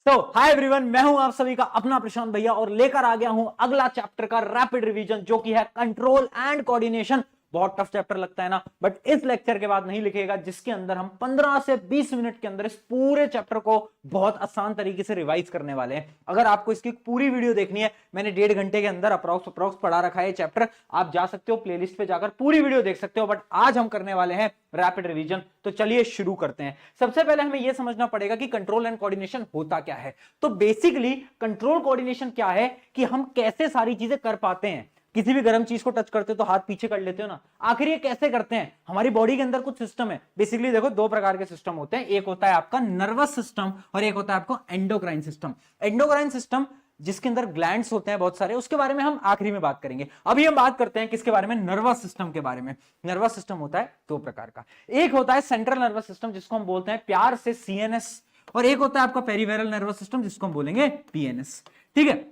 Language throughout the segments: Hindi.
हाय एवरीवन, मैं हूं आप सभी का अपना प्रशांत भैया और लेकर आ गया हूं अगला चैप्टर का रैपिड रिवीजन जो कि है कंट्रोल एंड कोऑर्डिनेशन। बहुत टफ चैप्टर लगता है ना, बट इस लेक्चर के बाद नहीं लिखेगा, जिसके अंदर हम 15 से 20 मिनट के अंदर इस पूरे चैप्टर को बहुत आसान तरीके से रिवाइज करने वाले हैं। अगर आपको इसकी पूरी वीडियो देखनी है, मैंने 1.5 घंटे के अंदर अप्रॉक्स पढ़ा रखा है चैप्टर, आप जा सकते हो प्लेलिस्ट पे जाकर पूरी वीडियो देख सकते हो। बट आज हम करने वाले हैं रैपिड रिवीजन, तो चलिए शुरू करते हैं। सबसे पहले हमें यह समझना पड़ेगा कि कंट्रोल एंड कोऑर्डिनेशन होता क्या है। तो बेसिकली कंट्रोल कोऑर्डिनेशन क्या है कि हम कैसे सारी चीजें कर पाते हैं। किसी भी गर्म चीज को टच करते हो तो हाथ पीछे कर लेते हो ना, आखिर ये कैसे करते हैं। हमारी बॉडी के अंदर कुछ सिस्टम है। बेसिकली देखो, दो प्रकार के सिस्टम होते हैं, एक होता है आपका नर्वस सिस्टम और एक होता है आपका एंडोक्राइन सिस्टम। एंडोक्राइन सिस्टम जिसके अंदर ग्लैंड्स होते हैं बहुत सारे, उसके बारे में हम आखिरी में बात करेंगे। अभी हम बात करते हैं किसके बारे में, नर्वस सिस्टम के बारे में। नर्वस सिस्टम होता है दो प्रकार का, एक होता है सेंट्रल नर्वस सिस्टम जिसको हम बोलते हैं प्यार से सीएनएस, और एक होता है आपका पेरिफेरल नर्वस सिस्टम जिसको हम बोलेंगे पीएनएस। ठीक है,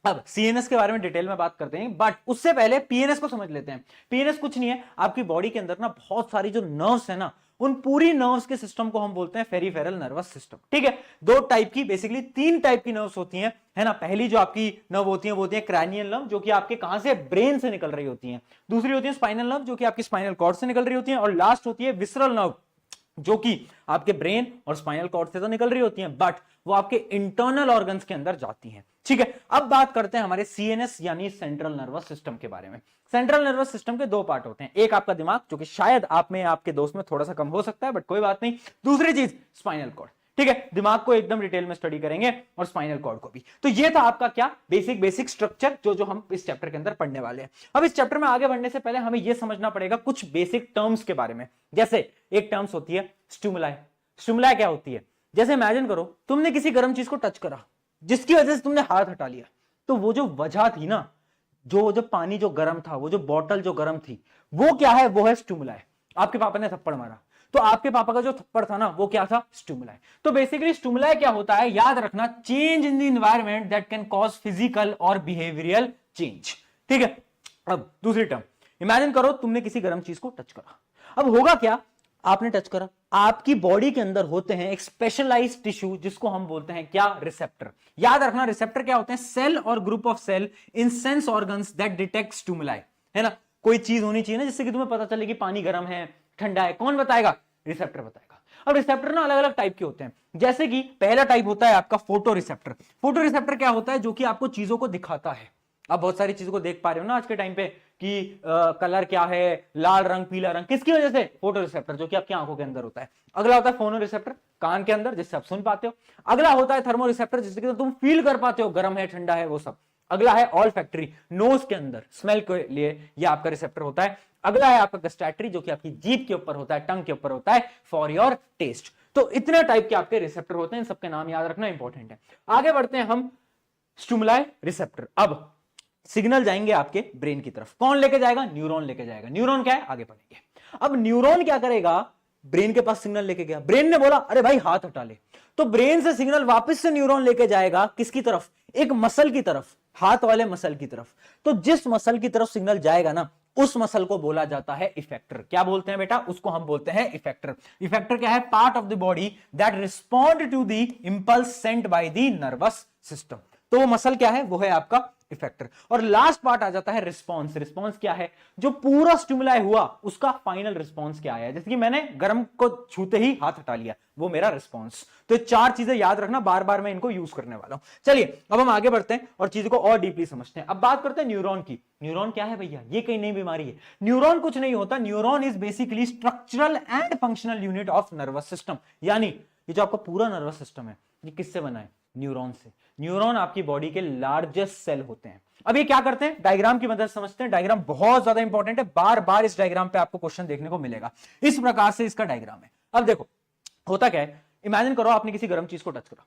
अब सीएनएस के बारे में डिटेल में बात करते हैं, बट उससे पहले पीएनएस को समझ लेते हैं। पीएनएस कुछ नहीं है, आपकी बॉडी के अंदर ना बहुत सारी जो नर्व्स है ना, उन पूरी नर्व्स के सिस्टम को हम बोलते हैं पेरिफेरल नर्वस सिस्टम। ठीक है, दो टाइप की, बेसिकली 3 टाइप की नर्व्स होती हैं, है ना। पहली जो आपकी नर्व होती है वो होती है क्रैनियल नर्व, जो कि आपके कहां से, ब्रेन से निकल रही होती है। दूसरी होती है स्पाइनल नर्व, जो कि आपकी स्पाइनल कॉर्ड से निकल रही होती है। और लास्ट होती है विसरल नर्व, जो कि आपके ब्रेन और स्पाइनल कॉर्ड से तो निकल रही होती हैं, बट वो आपके इंटरनल ऑर्गन्स के अंदर जाती हैं। ठीक है, अब बात करते हैं हमारे सीएनएस यानी सेंट्रल नर्वस सिस्टम के बारे में। सेंट्रल नर्वस सिस्टम के दो पार्ट होते हैं, एक आपका दिमाग, जो कि शायद आप में आपके दोस्त में थोड़ा सा कम हो सकता है, बट कोई बात नहीं। दूसरी चीज स्पाइनल कॉर्ड। ठीक है, दिमाग को एकदम डिटेल में स्टडी करेंगे और स्पाइनल कॉर्ड को भी। तो ये था आपका क्या बेसिक स्ट्रक्चर जो हम इस चैप्टर के अंदर पढ़ने वाले हैं। अब इस चैप्टर में आगे बढ़ने से पहले हमें यह समझना पड़ेगा कुछ बेसिक टर्म्स के बारे में। जैसे एक टर्म्स होती है स्टिमुलाई। स्टिमुलाई क्या होती है, जैसे इमेजिन करो तुमने किसी गर्म चीज को टच करा, जिसकी वजह से तुमने हाथ हटा लिया, तो वो जो वजह थी ना, जो पानी जो गर्म था, वो जो बॉटल जो गर्म थी, वो क्या है, वो है स्टिमुलाई। आपके पापा ने थप्पड़ मारा, तो आपके पापा का जो थप्पड़ था ना, वो क्या था, स्टिमुलाई। तो बेसिकली स्टिमुलाई क्या होता है, याद रखना, change in the environment that can cause physical और बिहेवियरल चेंज। ठीक है, अब दूसरी टर्म, इमेजिन करो तुमने किसी गर्म चीज को टच करा। अब होगा क्या, आपने टच करा, आपकी बॉडी के अंदर होते हैं एक स्पेशलाइज्ड टिश्यू जिसको हम बोलते हैं क्या, रिसेप्टर। याद रखना, रिसेप्टर क्या होते हैं, सेल और group of cell in sense organs that detect stimuli, है ना। कोई चीज होनी चाहिए ना जिससे कि तुम्हें पता चले कि पानी गर्म है, ठंडा है, कौन बताएगा, रिसेप्टर बताएगा। अब रिसेप्टर ना अलग अलग टाइप के होते हैं, जैसे कि पहला टाइप होता है आपका फोटो रिसेप्टर। फोटो रिसेप्टर क्या होता है, जो कि आपको चीजों को दिखाता है। आप बहुत सारी चीजों को देख पा रहे हो ना आज के टाइम पे कि कलर क्या है, लाल रंग, पीला रंग, किसकी वजह से, फोटो रिसेप्टर, जो कि आपकी आंखों के अंदर होता है। अगला होता है फोनो रिसेप्टर, कान के अंदर, जिससे आप सुन पाते हो। अगला होता है थर्मो रिसेप्टर, जिससे कि तुम फील कर पाते हो गर्म है, ठंडा है, वो सब। अगला है ऑल फैक्ट्री, नोज के अंदर स्मेल के लिए ये आपका रिसेप्टर होता है। अगला है आपका गस्टैटरी, जो कि आपकी जीभ के ऊपर होता है, टंग के ऊपर होता है, फॉर योर टेस्ट। तो इतने टाइप के आपके रिसेप्टर होते हैं, इन सबके नाम याद रखना इंपॉर्टेंट है। आगे बढ़ते हैं हम, स्टिमुलाई रिसेप्टर। अब सिग्नल जाएंगे आपके ब्रेन की तरफ, कौन लेके जाएगा, न्यूरॉन लेके जाएगा। न्यूरॉन क्या है, आगे पढ़ेंगे। अब न्यूरॉन क्या करेगा, ब्रेन के पास सिग्नल लेके गया, ब्रेन ने बोला अरे भाई हाथ हटा ले, तो ब्रेन से सिग्नल वापस से न्यूरॉन लेके जाएगा किसकी तरफ, एक मसल की तरफ, हाथ वाले मसल की तरफ। तो जिस मसल की तरफ सिग्नल जाएगा ना, उस मसल को बोला जाता है इफेक्टर। क्या बोलते हैं बेटा, उसको हम बोलते हैं इफेक्टर। इफेक्टर क्या है, part of the body that respond to the impulse sent by the nervous system. तो वो मसल क्या है, वो है आपका इफेक्टर। और लास्ट पार्ट आ जाता है रिस्पॉन्स। रिस्पॉन्स क्या है, जो पूरा स्टिमुलाई हुआ उसका फाइनल रिस्पॉन्स क्या है। जैसे कि मैंने गर्म को छूते ही हाथ हटा लिया, वो मेरा रिस्पॉन्स। तो 4 चीजें याद रखना, बार बार मैं इनको यूज करने वाला हूं। चलिए अब हम आगे बढ़ते हैं और चीजों को और डीपली समझते हैं। अब बात करते हैं न्यूरॉन की। न्यूरॉन क्या है भैया, ये कहीं नई बीमारी है। न्यूरॉन कुछ नहीं होता, neuron is basically structural and functional unit of nervous system. यानी ये जो आपका पूरा नर्वस सिस्टम है, ये किससे बना है, न्यूरॉन से। न्यूरॉन आपकी बॉडी के लार्जेस्ट सेल होते हैं। अब ये क्या करते हैं, डायग्राम की मदद समझते हैं। डायग्राम बहुत ज्यादा इंपॉर्टेंट है, बार बार इस डायग्राम पे आपको क्वेश्चन देखने को मिलेगा। इस प्रकार से इसका डायग्राम है। अब देखो होता क्या है, इमेजिन करो आपने किसी गर्म चीज को टच करा,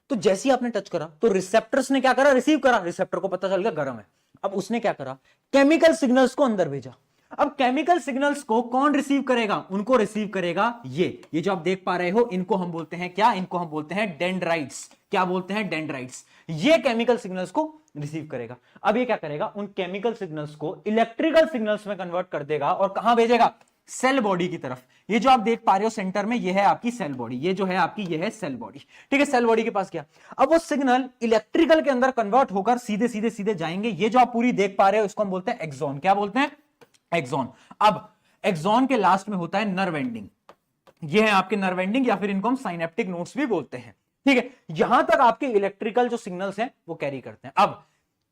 तो जैसे ही आपने टच करा तो रिसेप्टर्स ने क्या करा, रिसीव करा। रिसेप्टर को पता चल गया गर्म है। अब उसने क्या करा, केमिकल सिग्नल्स को अंदर भेजा। अब केमिकल सिग्नल्स को कौन रिसीव करेगा, उनको रिसीव करेगा ये जो आप देख पा रहे हो, इनको हम बोलते हैं क्या, इनको हम बोलते हैं डेंड्राइट्स। क्या बोलते हैं, डेंड्राइट्स। ये केमिकल सिग्नल्स को रिसीव करेगा। अब ये क्या करेगा, उन केमिकल सिग्नल्स को इलेक्ट्रिकल सिग्नल्स में कन्वर्ट कर देगा और कहां भेजेगा, सेल बॉडी की तरफ। ये जो आप देख पा रहे हो सेंटर में, ये है आपकी सेल बॉडी, ये जो है आपकी, ये है सेल बॉडी, ठीक है। सेल बॉडी के पास क्या, अब वो सिग्नल इलेक्ट्रिकल के अंदर कन्वर्ट होकर सीधे सीधे सीधे जाएंगे। ये जो आप पूरी देख पा रहे हो इसको हम बोलते हैं एक्सॉन। क्या बोलते हैं? एक्सॉन। अब एक्सॉन के लास्ट में होता है नर्व एंडिंग। ये है आपके नर्व एंडिंग, या फिर इनको हम साइनेप्टिक नोड्स भी बोलते हैं, ठीक है। यहां तक आपके इलेक्ट्रिकल जो सिग्नल्स हैं वो कैरी करते हैं। अब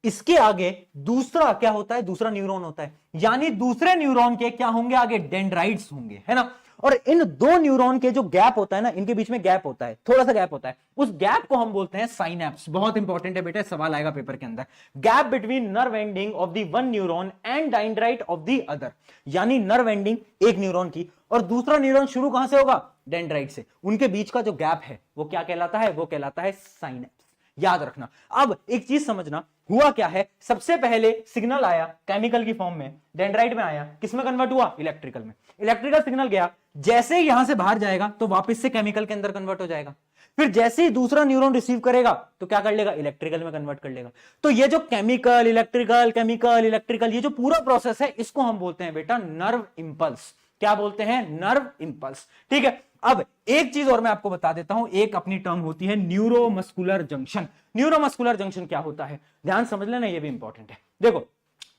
इसके आगे दूसरा क्या होता है? दूसरा न्यूरॉन होता है, यानी दूसरे न्यूरॉन के क्या होंगे आगे? डेंड्राइट्स होंगे, है ना। और इन दो न्यूरॉन के जो गैप होता है ना, इनके बीच में गैप होता है, थोड़ा सा गैप होता है, उस गैप को हम बोलते हैं साइनेप्स। बहुत इंपॉर्टेंट है बेटा, सवाल आएगा पेपर के अंदर। Gap between nerve ending of the one neuron and dendrite of the other, यानी नर्व एंडिंग एक न्यूरॉन की और दूसरा न्यूरॉन शुरू कहां से होगा? डेंड्राइट से। उनके बीच का जो गैप है वो क्या कहलाता है? वो कहलाता है साइनेप्स। याद रखना। अब एक चीज समझना, हुआ क्या है, सबसे पहले सिग्नल आया केमिकल की फॉर्म में, डेंड्राइट में आया, किसमें कन्वर्ट हुआ? इलेक्ट्रिकल में। इलेक्ट्रिकल सिग्नल गया, जैसे ही यहां से बाहर जाएगा तो वापस से केमिकल के अंदर कन्वर्ट हो जाएगा। फिर जैसे ही दूसरा न्यूरॉन रिसीव करेगा तो क्या कर लेगा? इलेक्ट्रिकल में कन्वर्ट कर लेगा। तो ये जो केमिकल इलेक्ट्रिकल इलेक्ट्रिकल, ये जो पूरा प्रोसेस है इसको हम बोलते हैं बेटा नर्व इंपल्स। क्या बोलते हैं? नर्व इंपल्स, ठीक है। अब एक चीज और मैं आपको बता देता हूं, एक अपनी टर्म होती है न्यूरोमस्कुलर जंक्शन। न्यूरोमस्कुलर जंक्शन क्या होता है, ध्यान समझ लेना, ये भी इंपॉर्टेंट है। देखो,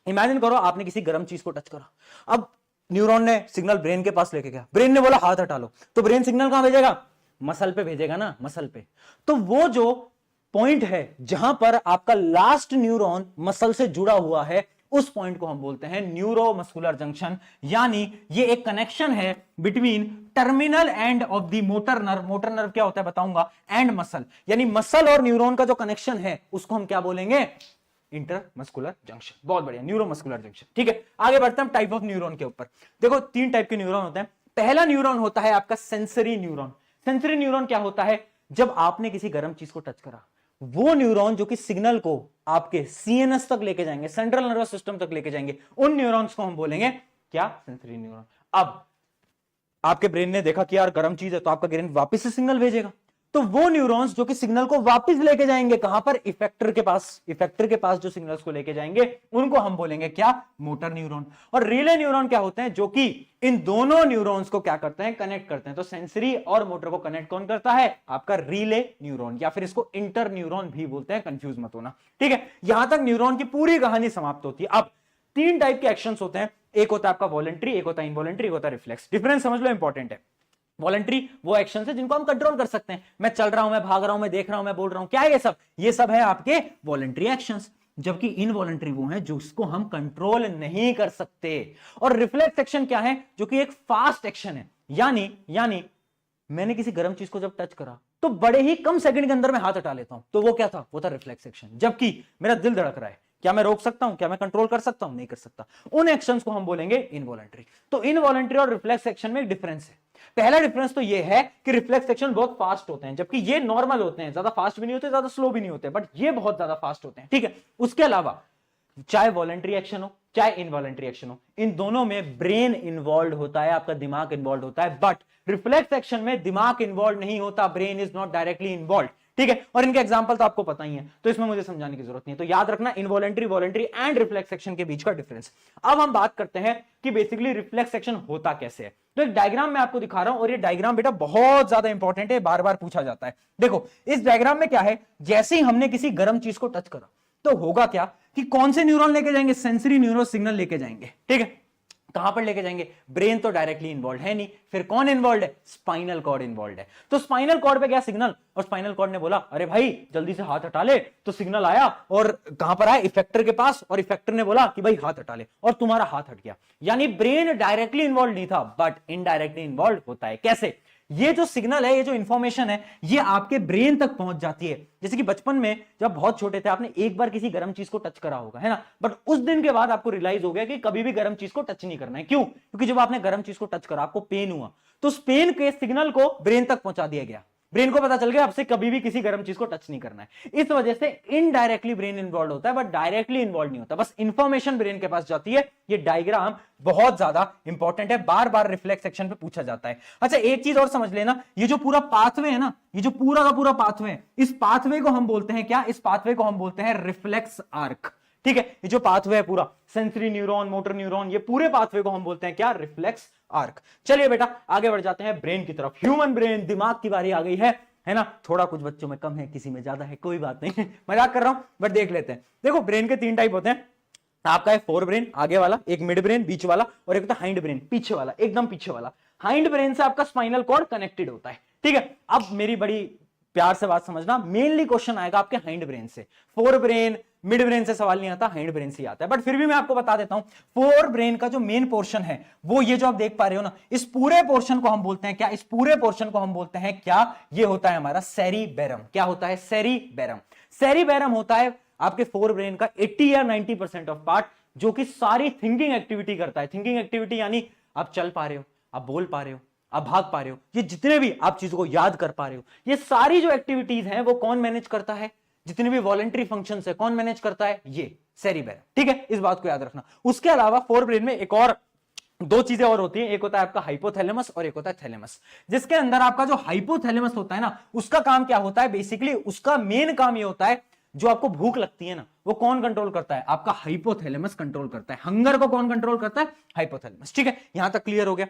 इमेजिन करो आपने किसी गर्म चीज को टच करा, अब न्यूरॉन ने सिग्नल ब्रेन के पास लेके गया, ब्रेन ने बोला हाथ हटा लो, तो ब्रेन सिग्नल कहां भेजेगा? मसल पे भेजेगा ना, मसल पे। तो वो जो पॉइंट है जहां पर आपका लास्ट न्यूरॉन मसल से जुड़ा हुआ है, उस पॉइंट को हम बोलते हैं न्यूरोमस्कुलर जंक्शन। यानी ये एक कनेक्शन है between terminal end of the motor nerve, motor nerve क्या होता है बताऊंगा, एंड मसल, यानी मसल और न्यूरॉन का जो कनेक्शन है उसको हम क्या बोलेंगे? Intermuscular junction. बहुत बढ़िया, न्यूरोमस्कुलर जंक्शन, ठीक है। आगे बढ़ते हैं टाइप ऑफ न्यूरॉन के ऊपर। देखो, तीन टाइप के न्यूरॉन होते हैं। पहला न्यूरॉन होता है आपका सेंसरी न्यूरॉन। सेंसरी न्यूरॉन क्या होता है? जब आपने किसी गर्म चीज को टच करा, वो न्यूरॉन जो कि सिग्नल को आपके सीएनएस तक लेके जाएंगे, सेंट्रल नर्वस सिस्टम तक लेके जाएंगे, उन न्यूरॉन्स को हम बोलेंगे क्या? Sensory neuron. अब आपके ब्रेन ने देखा कि यार गर्म चीज है, तो आपका ब्रेन वापस से सिग्नल भेजेगा, तो वो न्यूरॉन्स जो कि सिग्नल को वापस लेके जाएंगे कहां पर? इफेक्टर के पास। इफेक्टर के पास जो सिग्नल्स को लेके जाएंगे उनको हम बोलेंगे क्या? Motor neuron. और रिले न्यूरॉन क्या होते हैं? जो कि इन दोनों न्यूरॉन्स को क्या करते हैं? कनेक्ट करते हैं। तो सेंसरी और मोटर को कनेक्ट कौन करता है? आपका रिले न्यूरॉन, या फिर इसको इंटर न्यूरॉन भी बोलते हैं, कंफ्यूज मत होना, ठीक है। यहां तक न्यूरॉन की पूरी कहानी समाप्त होती है। अब तीन टाइप के एक्शंस होते हैं, एक होता है आपका वॉलंटरी, एक होता है इनवॉलंटरी, एक होता है रिफ्लेक्स। डिफरेंस समझ लो, इंपॉर्टेंट है। वॉलंटरी वो एक्शन है जिनको हम कंट्रोल कर सकते हैं, मैं चल रहा हूं, मैं भाग रहा हूं, मैं देख रहा हूं, मैं बोल रहा हूं, क्या है ये सब? ये सब है आपके वॉलंटरी एक्शंस। जबकि इनवॉलंटरी वो है जिसको हम कंट्रोल नहीं कर सकते। और रिफ्लेक्स एक्शन क्या है? जो कि एक फास्ट एक्शन है। यानी मैंने किसी गर्म चीज को जब टच करा तो बड़े ही कम सेकंड के अंदर मैं हाथ हटा लेता हूं, तो वो क्या था? वो था रिफ्लेक्स एक्शन। जबकि मेरा दिल धड़क रहा है, क्या मैं रोक सकता हूं? क्या मैं कंट्रोल कर सकता हूं? नहीं कर सकता। उन एक्शंस को हम बोलेंगे इनवॉलंटरी। तो इनवॉलंटरी और रिफ्लेक्स एक्शन में एक डिफरेंस है। पहला डिफरेंस तो ये है कि रिफ्लेक्स एक्शन बहुत फास्ट होते हैं, जबकि ये नॉर्मल होते हैं, ज्यादा फास्ट भी नहीं होते, ज्यादा स्लो भी नहीं होते, बट ये बहुत ज्यादा फास्ट होते हैं, ठीक है। उसके अलावा चाहे वॉलंटरी एक्शन हो चाहे इनवॉलंटरी एक्शन हो, इन दोनों में ब्रेन इन्वॉल्व होता है, आपका दिमाग इन्वॉल्व होता है। बट रिफ्लेक्स एक्शन में दिमाग इन्वॉल्व नहीं होता, brain is not directly involve, ठीक है। और इनके एग्जांपल तो आपको पता ही है, तो इसमें मुझे समझाने की जरूरत नहीं है। तो याद रखना involuntary, voluntary and reflex action के बीच का डिफरेंस। अब हम बात करते हैं कि बेसिकली रिफ्लेक्स एक्शन होता कैसे है। तो एक डायग्राम मैं आपको दिखा रहा हूं, और ये डायग्राम बेटा बहुत ज्यादा इंपॉर्टेंट है, बार बार पूछा जाता है। देखो, इस डायग्राम में क्या है? जैसे ही हमने किसी गर्म चीज को टच करा तो होगा क्या कि कौन से न्यूरॉन लेके जाएंगे? सेंसरी न्यूरो सिग्नल लेके जाएंगे, ठीक है। कहां पर लेके जाएंगे? ब्रेन तो डायरेक्टली इन्वॉल्व है नहीं, फिर कौन इन्वॉल्व है? स्पाइनल कॉर्ड इन्वॉल्व है। तो स्पाइनल कॉर्ड पे गया सिग्नल, और स्पाइनल कॉर्ड ने बोला अरे भाई जल्दी से हाथ हटा ले, तो सिग्नल आया और कहां पर आया? इफेक्टर के पास, और इफेक्टर ने बोला कि भाई हाथ हटा ले, और तुम्हारा हाथ हट गया। यानी ब्रेन डायरेक्टली इन्वॉल्व नहीं था, बट इनडायरेक्टली इन्वॉल्व होता है। कैसे? ये जो सिग्नल है, ये जो इंफॉर्मेशन है, ये आपके ब्रेन तक पहुंच जाती है। जैसे कि बचपन में जब बहुत छोटे थे, आपने एक बार किसी गर्म चीज को टच करा होगा, है ना, बट उस दिन के बाद आपको रियलाइज हो गया कि कभी भी गर्म चीज को टच नहीं करना है। क्यों? क्योंकि जब आपने गर्म चीज को टच करा, आपको पेन हुआ, तो उस पेन के सिग्नल को ब्रेन तक पहुंचा दिया गया। ब्रेन को पता चल गया आपसे कभी भी किसी गर्म चीज को टच नहीं करना है। इस वजह से इनडायरेक्टली ब्रेन इन्वॉल्व होता है, बट डायरेक्टली इन्वॉल्व नहीं होता, बस इंफॉर्मेशन ब्रेन के पास जाती है। ये डायग्राम बहुत ज्यादा इंपॉर्टेंट है, बार बार रिफ्लेक्स सेक्शन पे पूछा जाता है। अच्छा, एक चीज और समझ लेना, ये जो पूरा पाथवे है ना, ये जो पूरा का पूरा पाथवे है, इस पाथवे को हम बोलते हैं क्या? इस पाथवे को हम बोलते हैं रिफ्लेक्स आर्क। ठीक है, ये जो पाथवे है पूरा सेंसरी न्यूरॉन, मोटर न्यूरॉन, ये पूरे पाथवे को हम बोलते हैं क्या, रिफ्लेक्स आर्क। चलिए बेटा आगे बढ़ जाते हैं ब्रेन की तरफ। ह्यूमन ब्रेन, दिमाग की बारी आ गई है ना। थोड़ा कुछ बच्चों में कम है, किसी में ज्यादा है, कोई बात नहीं मजाक कर रहा हूं, बट देख लेते हैं। देखो ब्रेन के 3 टाइप होते हैं। आपका है फोर ब्रेन आगे वाला, एक मिड ब्रेन बीच वाला, और एक होता है हाइंड ब्रेन पीछे वाला, एकदम पीछे वाला। हाइंड ब्रेन से आपका स्पाइनल कॉर्ड कनेक्टेड होता है, ठीक है। अब मेरी बड़ी प्यार से बात समझना, मेनली क्वेश्चन आएगा आपके हाइंड ब्रेन से। फोर ब्रेन मिड ब्रेन से सवाल नहीं आता, हाइंड ब्रेन से आता है, बट फिर भी मैं आपको बता देता हूं। फोर ब्रेन का जो मेन पोर्शन है वो ये जो आप देख पा रहे हो ना, इस पूरे पोर्शन को हम बोलते हैं क्या, इस पूरे पोर्शन को हम बोलते हैं क्या, ये होता है हमारा सेरिबेरम। क्या होता है, सेरिबेरम। सेरिबेरम होता है आपके फोर ब्रेन का 80 या 90% ऑफ पार्ट, जो कि सारी थिंकिंग एक्टिविटी करता है। थिंकिंग एक्टिविटी यानी आप चल पा रहे हो, आप बोल पा रहे हो, आप भाग पा रहे हो, ये जितने भी आप चीजों को याद कर पा रहे हो, ये सारी जो एक्टिविटीज हैं वो कौन मैनेज करता है, जितने भी वॉलंटरी फंक्शंस है कौन मैनेज करता है, ये सेरिबेरम, ठीक है। इस बात को याद रखना। उसके अलावा फोर ब्रेन में एक और 2 चीजें और होती हैं, एक होता है आपका हाइपोथैलेमस और एक होता है थैलेमस। जिसके अंदर आपका जो हाइपोथैलेमस होता है ना, उसका काम क्या होता है, बेसिकली उसका मेन काम ये होता है, जो आपको भूख लगती है ना, वो कौन कंट्रोल करता है, आपका हाइपोथैलेमस कंट्रोल करता है। हंगर को कौन कंट्रोल करता है, हाइपोथैलेमस, ठीक है। यहां तक क्लियर हो गया।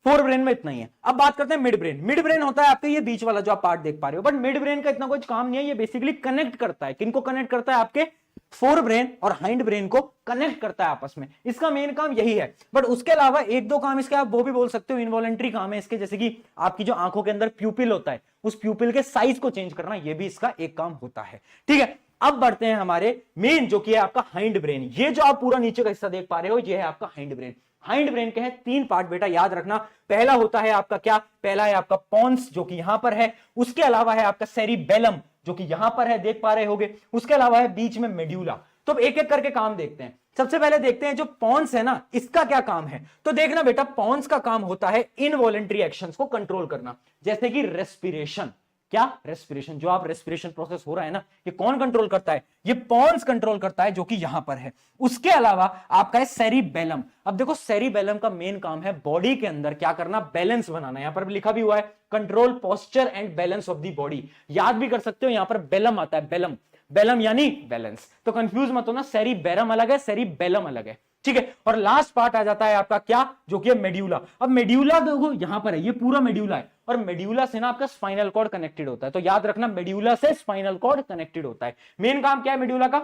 फोर ब्रेन में इतना ही है। अब बात करते हैं मिड ब्रेन। मिड ब्रेन होता है आपके ये बीच वाला जो आप पार्ट देख पा रहे हो, बट मिड ब्रेन का इतना कुछ काम नहीं है, ये बेसिकली कनेक्ट करता है। किनको कनेक्ट करता है, आपके फोर ब्रेन और हाइंड ब्रेन को कनेक्ट करता है आपस में। इसका मेन काम यही है, बट उसके अलावा 1-2 काम इसके आप वो भी बोल सकते हो, इनवॉलेंट्री काम है इसके, जैसे कि आपकी जो आंखों के अंदर प्यूपिल होता है, उस प्यूपिल के साइज को चेंज करना, ये भी इसका एक काम होता है, ठीक है। अब बढ़ते हैं हमारे मेन, जो कि है आपका हाइंड ब्रेन। ये जो आप पूरा नीचे का हिस्सा देख पा रहे हो, ये है आपका हाइंड ब्रेन। हाइंड ब्रेन के हैं 3 पार्ट बेटा, याद रखना। पहला होता है आपका क्या, पहला है आपका पोन्स, जो कि यहां पर है। उसके अलावा है आपका सेरिबेलम, जो कि यहां पर है, देख पा रहे होगे। उसके अलावा है बीच में मेड्यूला। तो एक एक करके काम देखते हैं। सबसे पहले देखते हैं जो पोन्स है ना, इसका क्या काम है। तो देखना बेटा, पोन्स का काम होता है इनवॉलेंट्री एक्शंस को कंट्रोल करना, जैसे कि रेस्पिरेशन। क्या, रेस्पिरेशन। जो आप रेस्पिरेशन प्रोसेस हो रहा है ना, ये कौन कंट्रोल करता है, ये पोन्स कंट्रोल करता है, जो कि यहां पर है। उसके अलावा आपका है सेरिबेलम। अब देखो सेरिबेलम का मेन काम है बॉडी के अंदर क्या करना, बैलेंस बनाना। यहां पर लिखा भी हुआ है, control posture and balance of the body. याद भी कर सकते हो, यहां पर बेलम आता है, बेलम। बेलम यानी बैलेंस, तो कंफ्यूज मत होना, सेरिबेरम अलग है, सेरिबेलम अलग है, ठीक है। और लास्ट पार्ट आ जाता है आपका क्या, जो कि है मेड्यूला। अब मेड्यूला देखो यहां पर है, ये पूरा मेड्यूला है, और मेड्यूला से ना आपका स्पाइनल कॉर्ड कनेक्टेड होता है। तो याद रखना, मेड्यूला से स्पाइनल कॉर्ड कनेक्टेड होता है। मेन काम क्या है मेड्यूला का,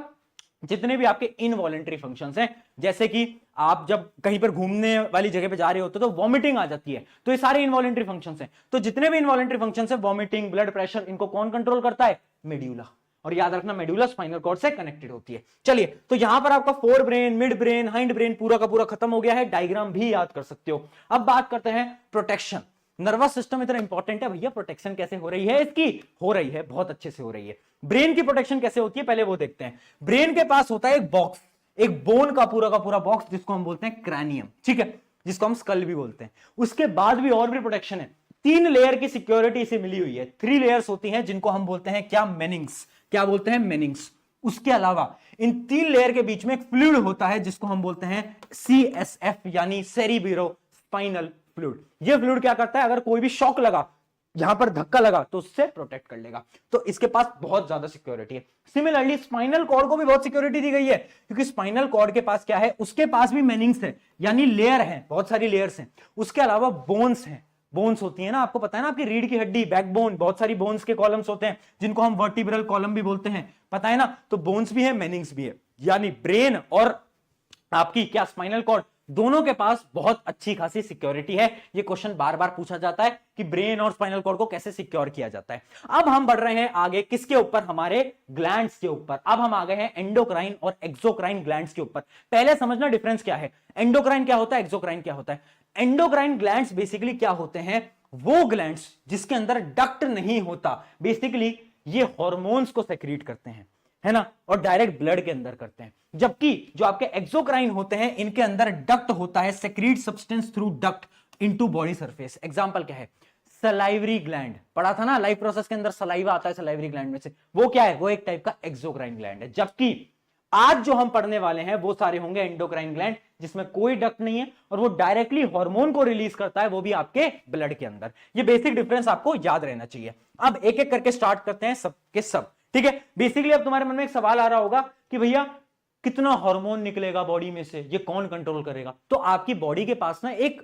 जितने भी आपके इनवॉलेंट्री फंक्शंस हैं, जैसे कि आप जब कहीं पर घूमने वाली जगह पे जा रहे होते हो तो वॉमिटिंग आ जाती है, तो ये सारे इनवॉलेंट्री फंक्शंस हैं। तो जितने भी इनवॉलेंट्री फंक्शंस हैं, वॉमिटिंग, ब्लड प्रेशर, इनको कौन कंट्रोल करता है, मेड्यूला। और याद रखना, मेडुला स्पाइनल कॉर्ड से कनेक्टेड होती है। चलिए, तो यहां पर आपका fore brain, mid brain, hind brain पूरा का पूरा खत्म हो गया है। डायग्राम भी याद कर सकते हो। अब बात करते हैं प्रोटेक्शन। नर्वस सिस्टम इतना इंपॉर्टेंट है भैया, प्रोटेक्शन कैसे हो रही है इसकी, हो रही है, बहुत अच्छे से हो रही है। ब्रेन की प्रोटेक्शन कैसे होती है, पहले वो देखते हैं। ब्रेन के पास होता है एक बॉक्स, एक बोन का पूरा बॉक्स, जिसको हम बोलते हैं क्रैनियम, ठीक है, जिसको हम स्कल भी बोलते हैं। उसके बाद भी और भी प्रोटेक्शन है। 3 लेयर की सिक्योरिटी इसे मिली हुई है। 3 लेयर्स होती हैं, जिनको हम बोलते हैं क्या, मेनिंग्स। क्या बोलते हैं, मेनिंग्स। उसके अलावा इन 3 लेयर के बीच में एक फ्लूइड होता है, जिसको हम बोलते हैं CSF, यानी सेरिब्रो स्पाइनल फ्लूइड। ये फ्लूइड क्या करता है, अगर कोई भी शॉक लगा, यहां पर धक्का लगा, तो उससे प्रोटेक्ट कर लेगा। तो इसके पास बहुत ज्यादा सिक्योरिटी है। सिमिलरली स्पाइनल कॉर्ड को भी बहुत सिक्योरिटी दी गई है, क्योंकि स्पाइनल कॉर्ड के पास क्या है, उसके पास भी मेनिंग्स है, यानी लेयर है, बहुत सारी लेयर्स हैं। उसके अलावा बोन्स हैं, बोन्स होती है ना, आपको पता है ना, आपकी रीढ़ की हड्डी, बैकबोन, बहुत सारी बोन्स के कॉलम्स होते हैं, जिनको हम वर्टिब्रल कॉलम भी बोलते हैं, पता है ना। तो बोन्स भी है, मेनिंग्स भी है, यानी ब्रेन और आपकी क्या, स्पाइनल कॉर्ड, दोनों के पास बहुत अच्छी खासी सिक्योरिटी है। ये क्वेश्चन बार बार पूछा जाता है कि ब्रेन और स्पाइनल कॉर्ड को कैसे सिक्योर किया जाता है। अब हम बढ़ रहे हैं आगे, किसके ऊपर, हमारे ग्लैंड्स के ऊपर। अब हम आ गए हैं एंडोक्राइन और एक्सोक्राइन ग्लैंड्स के ऊपर। पहले समझना डिफरेंस क्या है, एंडोक्राइन क्या होता है, एक्सोक्राइन क्या होता है। एंडोक्राइन ग्लैंड्स बेसिकली क्या होते हैं, वो ग्लैंड्स जिसके अंदर डक्ट नहीं होता। बेसिकली ये हॉर्मोन्स को सेक्रीट करते हैं, है ना, और डायरेक्ट ब्लड के अंदर करते हैं। जबकि जो आपके एक्सोक्राइन होते हैं, इनके अंदर डक्ट होता है, secrete substance through duct into body surface. Example क्या है, सलाइवरी ग्लैंड, पढ़ा था ना, लाइफ प्रोसेस के अंदर सलाइवा आता है सलाइवरी ग्लैंड में से, वो क्या है, वो एक टाइप का एक्सोक्राइन ग्लैंड है। जबकि आज जो हम पढ़ने वाले हैं वो सारे होंगे एंडोक्राइन ग्लैंड, जिसमें कोई डक्ट नहीं है, और वो डायरेक्टली हार्मोन को रिलीज करता है, वो भी आपके ब्लड के अंदर। ये बेसिक डिफरेंस आपको याद रहना चाहिए। अब एक एक करके स्टार्ट करते हैं सब के सब, ठीक है। बेसिकली अब तुम्हारे मन में एक सवाल आ रहा होगा कि भैया कितना हार्मोन निकलेगा बॉडी में से, ये कौन कंट्रोल करेगा? तो आपकी बॉडी के पास ना एक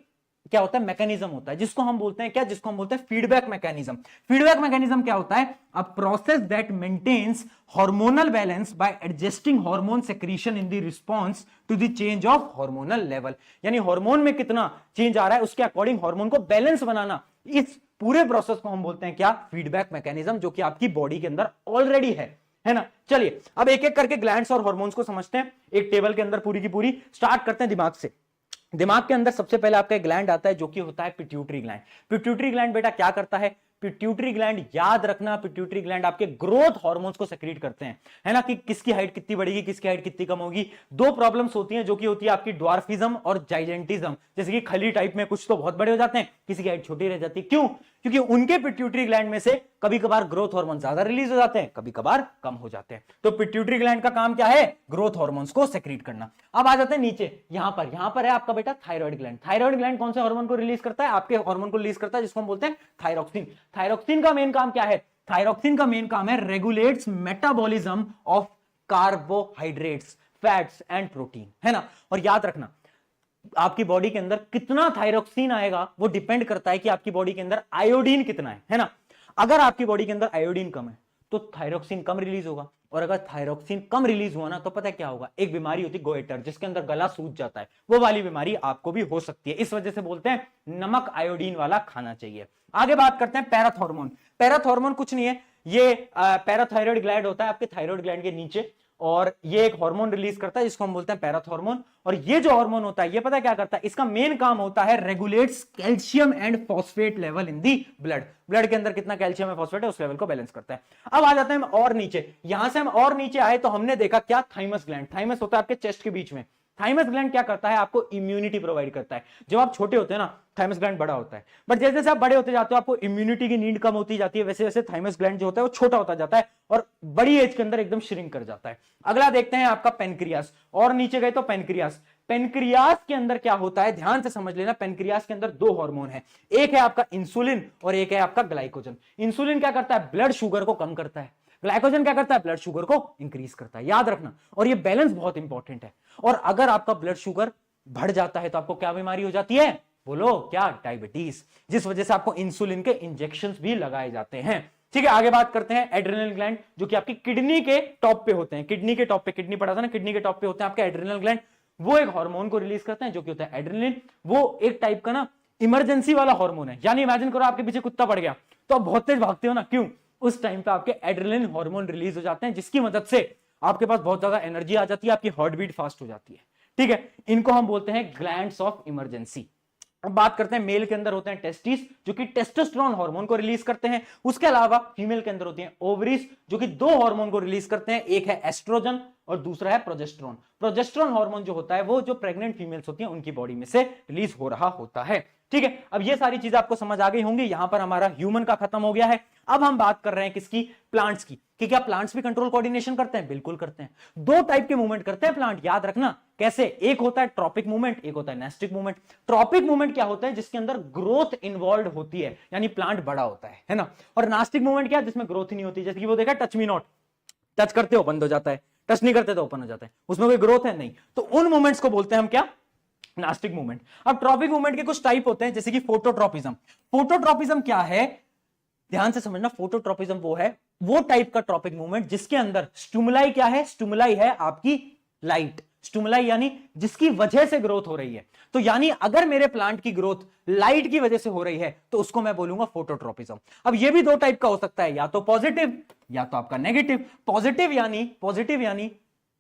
क्या होता है, मैकेनिज्म होता है, जिसको हम बोलते हैं क्या, जिसको हम बोलते हैं फीडबैक मैकेनिज्म। फीडबैक मैकेनिज्म क्या होता है? A process that maintains hormonal balance by adjusting hormone secretion in the response to the change of hormonal level. यानी हार्मोन में कितना चेंज आ रहा है उसके अकॉर्डिंग हार्मोन को बैलेंस बनाना, इस पूरे प्रोसेस को हम बोलते हैं क्या? फीडबैक मैकेनिज्म, जो कि आपकी बॉडी के अंदर ऑलरेडी है ना। चलिए अब एक एक करके ग्लैंड्स और हार्मोन्स को समझते हैं, एक टेबल के अंदर पूरी की पूरी। स्टार्ट करते हैं दिमाग से। दिमाग के अंदर सबसे पहले आपका एक ग्लैंड आता है जो कि होता है पिट्यूटरी ग्लैंड। पिट्यूटरी ग्लैंड बेटा क्या करता है? पिट्यूटरी ग्लैंड, याद रखना, पिट्यूटरी ग्लैंड आपके ग्रोथ हार्मोन्स को सेक्रेट करते हैं, है ना, कि किसकी हाइट कितनी बढ़ेगी, किसकी हाइट कितनी कम होगी। दो प्रॉब्लम्स होती हैं जो कि होती है आपकी ड्वार्फिज्म और जाइजेंटिज्म। जैसे कि खली टाइप में कुछ तो बहुत बड़े हो जाते हैं, किसी की हाइट छोटी रह जाती है। क्यों? क्योंकि उनके पिट्यूटरी ग्लैंड में से कभी कभार ग्रोथ हार्मोन ज्यादा रिलीज हो जाते हैं, कभी कभार कम हो जाते हैं। तो पिट्यूटरी ग्लैंड का काम क्या है? ग्रोथ हार्मोन्स को सेक्रेट करना। अब आ जाते हैं नीचे, यहां पर है आपका बेटा थायराइड ग्लैंड। थायराइड ग्लैंड कौन से हार्मोन को रिलीज करता है? आपके हार्मोन को रिलीज करता है जिसको हम बोलते हैं थायरोक्सिन। थायरोक्सिन का मेन काम क्या है? थायरोक्सिन का मेन काम है regulates metabolism of carbohydrates, fats and protein, है ना। और याद रखना, आपकी बॉडी के अंदर कितना थायरोक्सिन आएगा वो डिपेंड करता है कि आपकी बॉडी के अंदर आयोडीन कितना है ना। अगर आपकी बॉडी के अंदर आयोडीन कम है तो थायरोक्सिन कम रिलीज होगा, और अगर थायरोक्सिन कम रिलीज हुआ ना तो पता है क्या होगा? एक बीमारी होती है गोएटर, जिसके अंदर गला सूज जाता है, वो वाली बीमारी आपको भी हो सकती है। इस वजह से बोलते हैं नमक आयोडीन वाला खाना चाहिए। आगे बात करते हैं पैराथॉर्मोन। पैराथॉर्मोन कुछ नहीं है, ये पैराथायरॉइड ग्लैंड होता है आपके थायराइड ग्लैंड के नीचे, और ये एक हार्मोन रिलीज करता है जिसको हम बोलते हैं पैराथॉर्मोन। और ये जो हार्मोन होता है ये पता है क्या करता है? इसका मेन काम होता है regulates calcium and phosphate level in the blood. Blood के अंदर कितना कैल्शियम है, फॉस्फेट है, उस लेवल को बैलेंस करता है। अब आ जाते हैं हम और नीचे। यहां से हम और नीचे आए तो हमने देखा क्या? Thymus gland. थाइमस होता है आपके चेस्ट के बीच में। थाइमस ग्लैंड क्या करता है? आपको इम्यूनिटी प्रोवाइड करता है। जब आप छोटे होते हैं ना, थाइमस ग्लैंड बड़ा होता है, बट जैसे जैसे आप बड़े होते जाते हो आपको इम्यूनिटी की नीड कम होती जाती है, वैसे वैसे थाइमस ग्लैंड जो होता है वो छोटा होता जाता है और बड़ी एज के अंदर एकदम श्रिंक कर जाता है। अगला देखते हैं आपका पेनक्रियास। और नीचे गए तो पेनक्रियास। पेनक्रियास के अंदर क्या होता है? ध्यान से समझ लेना, पेनक्रियास के अंदर दो हार्मोन है, एक है आपका इंसुलिन और एक है आपका ग्लाइकोजन। इंसुलिन क्या करता है? ब्लड शुगर को कम करता है। ग्लाइकोजन क्या करता है? ब्लड शुगर को इंक्रीज करता है। याद रखना, और ये बैलेंस बहुत इंपॉर्टेंट है। और अगर आपका ब्लड शुगर बढ़ जाता है तो आपको क्या बीमारी हो जाती है? बोलो क्या? डायबिटीज। जिस वजह से आपको इंसुलिन के इंजेक्शंस भी लगाए जाते हैं। ठीक है, आगे बात करते हैं एड्रिनल ग्लैंड, जो कि आपकी किडनी के टॉप पे होते हैं। किडनी के टॉप पे, किडनी पढ़ा था ना, किडनी के टॉप पे होते हैं आपके एड्रिनल ग्लैंड। वो एक हार्मोन को रिलीज करते हैं जो कि होता है एड्रेनलिन। वो एक टाइप का ना इमरजेंसी वाला हार्मोन है। यानी इमेजिन करो आपके पीछे कुत्ता पड़ गया तो आप बहुत तेज भागते हो ना, क्यों? उस टाइम पे आपके एड्रेनलिन हार्मोन रिलीज हो जाते हैं, जिसकी मदद से आपके पास बहुत ज्यादा एनर्जी आ जाती है, आपकी हार्ट बीट फास्ट हो जाती है। ठीक है, इनको हम बोलते हैं ग्लैंड्स ऑफ इमरजेंसी। अब बात करते हैं मेल के अंदर होते हैं टेस्टिस, जो कि टेस्टोस्टेरोन हार्मोन को रिलीज करते हैं। उसके अलावा फीमेल के अंदर होती हैं ओवरीज, जो कि दो हार्मोन को रिलीज करते हैं, एक है एस्ट्रोजन और दूसरा है प्रोजेस्टेरोन। प्रोजेस्टेरोन हार्मोन जो होता है वो जो प्रेग्नेंट फीमेल्स होती हैं उनकी बॉडी में से रिलीज हो रहा होता है। ठीक है, अब ये सारी चीजें आपको समझ आ गई होंगी। यहां पर हमारा ह्यूमन का खत्म हो गया है। अब हम बात कर रहे हैं किसकी? प्लांट्स की। कि क्या प्लांट्स भी कंट्रोल कोऑर्डिनेशन करते हैं? बिल्कुल करते हैं। दो टाइप के मूवमेंट करते हैं प्लांट, याद रखना। कैसे? एक होता है ट्रॉपिक मूवमेंट, एक होता है नेस्टिक मूवमेंट। ट्रॉपिक मूवमेंट क्या होता है? जिसके अंदर ग्रोथ इन्वॉल्व होती है, यानी प्लांट बड़ा होता है ना। और नास्टिक मूवमेंट क्या? जिसमें ग्रोथ ही नहीं होती। जैसे कि वो देखा टच मी नॉट, टच करते हो बंद हो जाता है, टच नहीं करते तो ओपन हो जाता है, उसमें कोई ग्रोथ है नहीं। तो उन मूवमेंट्स को बोलते हैं हम क्या? Nastic movement. अब ट्रॉपिक मूवमेंट के कुछ टाइप होते हैं, जैसे कि फोटोट्रॉपिज्म। फोटोट्रॉपिज्म क्या है? ध्यान से समझना, फोटोट्रॉपिज्म वो है, वो टाइप का ट्रॉपिक मूवमेंट जिसके अंदर स्टिमुलाई क्या है? स्टिमुलाई है आपकी लाइट। स्टिमुलाई यानी जिसकी वजह से ग्रोथ हो रही है। तो यानी अगर मेरे प्लांट की ग्रोथ लाइट की वजह से हो रही है तो उसको मैं बोलूंगा फोटोट्रॉपिज्म। अब ये भी दो टाइप का हो सकता है, या तो पॉजिटिव या तो आपका नेगेटिव। पॉजिटिव यानी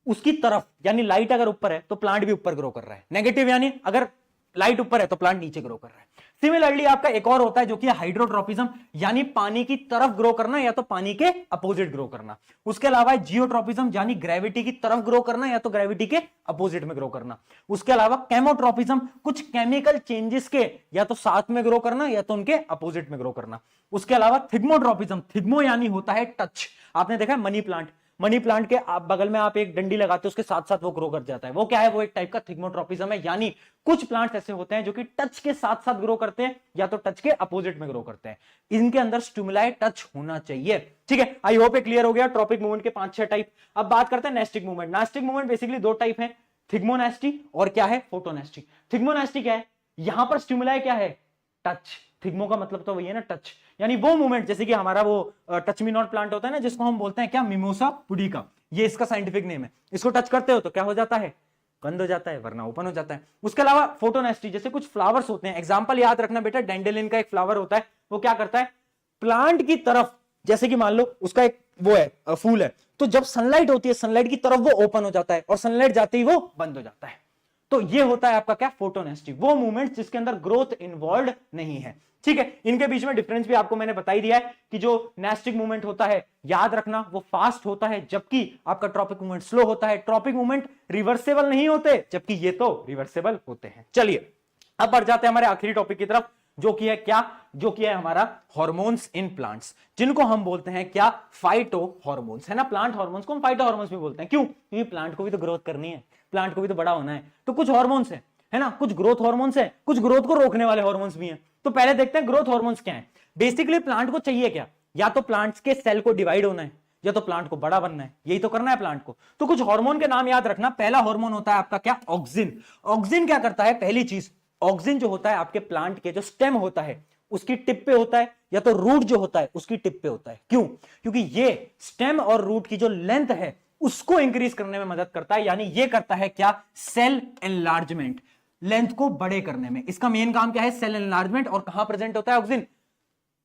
उसकी तरफ, यानी लाइट अगर ऊपर है तो प्लांट भी ऊपर ग्रो कर रहा है। नेगेटिव यानी अगर लाइट ऊपर है तो प्लांट नीचे ग्रो कर रहा है। सिमिलरली आपका एक और होता है जो कि हाइड्रोट्रोपिज्म, यानी पानी की तरफ ग्रो करना या तो पानी के अपोजिट ग्रो करना। उसके अलावा जियोट्रोपिज्म, यानी ग्रेविटी की तरफ ग्रो करना या तो ग्रेविटी के अपोजिट में ग्रो करना। उसके अलावा केमोट्रोपिज्म, कुछ केमिकल चेंजेस के या तो साथ में ग्रो करना या तो उनके अपोजिट में ग्रो करना। उसके अलावा थिग्मोट्रोपिज्म, थिग्मो यानी होता है टच। आपने देखा है मनी प्लांट, मनी प्लांट के आप बगल में आप एक डंडी लगाते हो, उसके साथ साथ वो ग्रो कर जाता है, वो क्या है, वो एक टाइप का थिग्मोट्रोपिज्म है। यानी कुछ प्लांट्स ऐसे होते हैं जो कि टच के साथ साथ ग्रो करते हैं या तो टच के अपोजिट में ग्रो करते हैं। इनके अंदर स्टिमुलाई टच होना चाहिए। ठीक है, आई होप ये क्लियर हो गया ट्रॉपिक मूवमेंट के 5-6 टाइप। अब बात करते हैं nastic movement. Nastic movement basically 2 type है, थिग्मोनेस्टी और क्या है, फोटोनेस्टी। थिग्मोनेस्टी क्या है, यहां पर स्टिमुलाई क्या है, टच। थिग्मो का मतलब तो वही है ना, टच, यानी वो मूवमेंट जैसे कि हमारा वो टच मी नॉट प्लांट होता है ना, जिसको हम बोलते हैं क्या, मिमोसा पुडिका, ये इसका साइंटिफिक नेम है। इसको टच करते हो तो क्या हो जाता है, बंद हो जाता है, वरना ओपन हो जाता है। उसके अलावा फोटोनेस्टी, जैसे कुछ फ्लावर्स होते हैं, एग्जांपल याद रखना बेटा, डैंडेलिन का एक फ्लावर होता है, वो क्या करता है, प्लांट की तरफ, जैसे कि मान लो उसका एक वो है फूल है, तो जब सनलाइट होती है, सनलाइट की तरफ वो ओपन हो जाता है और सनलाइट जाते ही वो बंद हो जाता है। तो ये होता है आपका क्या, फोटोनेस्टी, वो मूवमेंट जिसके अंदर ग्रोथ इन्वॉल्व नहीं है। ठीक है, इनके बीच में डिफरेंस भी आपको मैंने बता ही दिया है कि जो नेस्टिक मूवमेंट होता है, याद रखना, वो फास्ट होता है, जबकि आपका ट्रॉपिक मूवमेंट स्लो होता है। ट्रॉपिक मूवमेंट रिवर्सेबल नहीं होते, जबकि ये तो रिवर्सेबल होते हैं। चलिए अब बढ़ जाते हैं हमारे आखिरी टॉपिक की तरफ, जो कि है क्या, जो कि है हमारा हार्मोन्स इन प्लांट्स, जिनको हम बोलते हैं क्या, फाइटो हार्मोन्स, है ना। प्लांट हार्मोन्स को हम फाइटो हार्मोन्स भी बोलते हैं, क्यों, क्योंकि प्लांट को भी तो ग्रोथ करनी है, प्लांट को भी तो बड़ा होना है, तो कुछ हार्मोन्स है ना, कुछ ग्रोथ हार्मोन्स है, कुछ ग्रोथ को रोकने वाले हार्मोन्स भी हैं। तो पहले देखते हैं ग्रोथ हार्मोन्स क्या है। बेसिकली प्लांट को चाहिए क्या, या तो प्लांट्स के सेल को डिवाइड होना है, या तो प्लांट को बड़ा बनना है, यही तो करना है प्लांट को। तो कुछ हार्मोन के नाम याद रखना। पहला हार्मोन होता है आपका क्या, ऑक्सिन। ऑक्सिन क्या करता है, पहली चीज, ऑक्सिन जो होता है आपके प्लांट के जो स्टेम होता है उसकी टिप पे होता है, या तो रूट जो होता है उसकी टिप पे होता है। क्यों, क्योंकि ये स्टेम और रूट की जो लेंथ है उसको इंक्रीज करने में मदद करता है, यानी ये करता है क्या, सेल एनलार्जमेंट, लेंथ को बड़े करने में। इसका मेन काम क्या है, सेल एनलार्जमेंट। और कहां प्रेजेंट होता है auxin,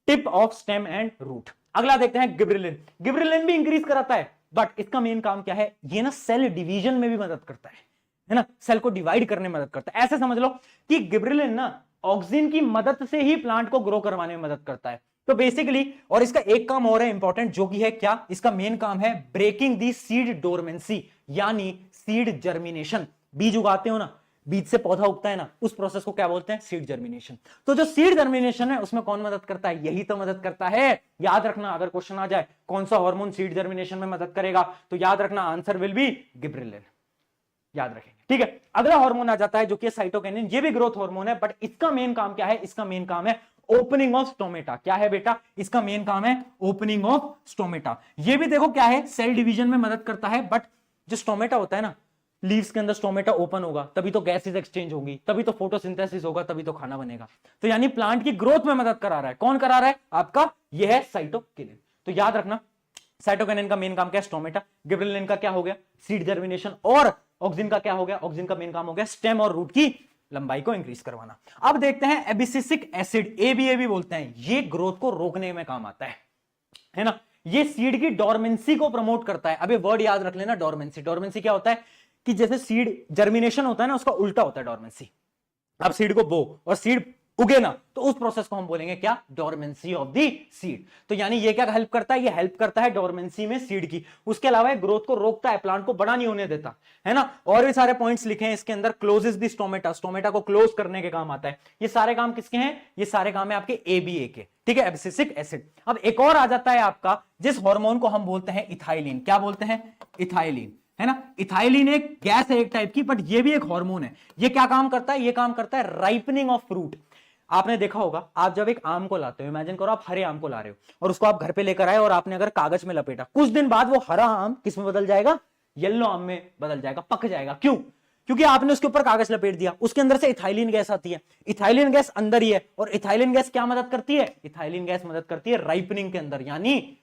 tip of stem and root. अगला देखते हैं गिबरेलिन। गिबरेलिन भी इंक्रीज कराता है, बट इसका मेन काम क्या है, ये ना सेल डिवीजन में भी मदद करता है ना, सेल को डिवाइड करने में मदद करता है। ऐसे समझ लो कि गिबरेलिन ना ऑक्सिन की मदद से ही प्लांट को ग्रो करवाने में मदद करता है। तो बेसिकली, और इसका एक काम और है इंपॉर्टेंट, जो कि है क्या, इसका मेन काम है ब्रेकिंग दी सीड डोरमेंसी, यानी सीड जर्मिनेशन। बीज उगाते हो ना, बीज से पौधा उगता है ना, उस प्रोसेस को क्या बोलते हैं, सीड जर्मिनेशन। तो जो सीड जर्मिनेशन है उसमें कौन मदद करता है, यही तो मदद करता है। याद रखना, अगर क्वेश्चन आ जाए कौन सा हार्मोन सीड जर्मिनेशन में मदद करेगा, तो याद रखना आंसर विल बी गिबरेलिन, याद रखेंगे। ठीक है, अगला हार्मोन आ जाता है जो कि साइटोकिनिन। ये भी ग्रोथ हार्मोन है, बट इसका मेन काम क्या है, इसका मेन काम है ओपनिंग ऑफ स्टोमेटा। क्या है बेटा, इसका मेन काम है ओपनिंग ऑफ स्टोमेटा। ये भी देखो क्या है, सेल डिवीजन में मदद करता है, बट जो स्टोमेटा होता है ना, लीव्स के अंदर स्टोमेटा ओपन होगा तभी तो गैसेस एक्सचेंज होगी, तभी तो फोटोसिंथेसिस होगा, तभी तो खाना बनेगा। तो यानी प्लांट की ग्रोथ में मदद करा रहा है, कौन करा रहा है, आपका यह है साइटोकिनिन। तो याद रखना, साइटोकिनिन का मेन काम क्या है, स्टोमेटा। गिबरेलिन का क्या हो गया, सीड जर्मिनेशन। और ऑक्सिन का क्या हो गया, ऑक्सिन का मेन काम हो गया स्टेम और रूट की लंबाई को इंक्रीज करवाना। अब देखते हैं एबिसिसिक एसिड, एबीए बोलते हैं, ये ग्रोथ को रोकने में काम आता है ना। ये सीड की डोरमेंसी को प्रमोट करता है। अबे वर्ड याद रख लेना, डोरमेंसी। डोरमेंसी क्या होता है कि जैसे सीड जर्मिनेशन होता है ना, उसका उल्टा होता है डोरमेंसी। अब सीड को बो और सीड उगे ना, तो उस प्रोसेस को हम बोलेंगे क्या, डोरमेंसी ऑफ द सीड। तो यानी ये क्या हेल्प करता है, ये हेल्प करता है डोरमेंसी में सीड की। उसके अलावा ये ग्रोथ को रोकता है, प्लांट को बड़ा नहीं होने देता, है ना। और भी सारे पॉइंट्स लिखे हैं इसके अंदर, क्लोजेस द स्टोमेटा, स्टोमेटा को क्लोज करने के काम आता है। ये सारे काम किसके हैं, ये सारे काम है आपके एबीए के। ठीक है, एब्सिसिक एसिड। अब एक और आ जाता है आपका, जिस हार्मोन को हम बोलते हैं इथाइलिन। क्या बोलते हैं, इथाइलिन, है ना। इथाइलिन एक गैस है एक टाइप की, बट ये भी एक हार्मोन है। ये क्या काम करता है, ये काम करता है राइपनिंग ऑफ फ्रूट। आपने देखा होगा, आप जब एक आम को लाते हो, इमेजिन करो आप हरे आम को ला रहे हो और उसको आप घर पे लेकर आए और आपने अगर कागज में लपेटा, कुछ दिन बाद वो हरा आम किस में बदल जाएगा, येलो आम में बदल जाएगा, पक जाएगा। क्यों, क्योंकि आपने उसके ऊपर कागज लपेट दिया, उसके अंदर से इथाइलिन गैस आती है। इथाइलिन गैस अंदर ही है, और इथाइलिन गैस क्या मदद करती है, इथाइलिन गैस मदद करती है राइपनिंग के अंदर, यानी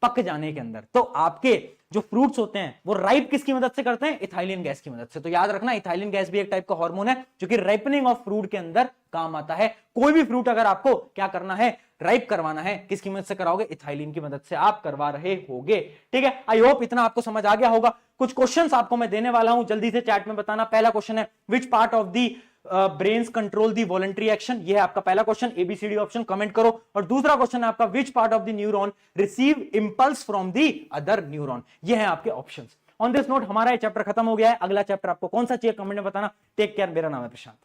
पक जाने के अंदर। तो आपके जो फ्रूट्स होते हैं वो राइप किसकी मदद से करते हैं, इथाइलिन गैस की मदद से। तो याद रखना, इथाइलिन गैस भी एक टाइप का हार्मोन है जो कि राइपनिंग ऑफ फ्रूट के अंदर काम आता है। कोई भी फ्रूट अगर आपको क्या करना है, राइप करवाना है, किसकी मदद से कराओगे, इथाइलिन की मदद से आप करवा रहे होगे। ठीक है, आई होप इतना आपको समझ आ गया होगा। कुछ क्वेश्चंस आपको मैं देने वाला हूं, जल्दी से चैट में बताना। पहला क्वेश्चन है, which part of the brains control the voluntary action. ये है आपका पहला क्वेश्चन, एबीसीडी ऑप्शन कमेंट करो। और दूसरा क्वेश्चन है आपका, which part of the neuron receive impulse from the other neuron. ये है आपके ऑप्शंस। ऑन दिस नोट हमारा ये चैप्टर खत्म हो गया है। अगला चैप्टर आपको कौन सा चाहिए कमेंट में बताना। टेक केयर, मेरा नाम है प्रशांत।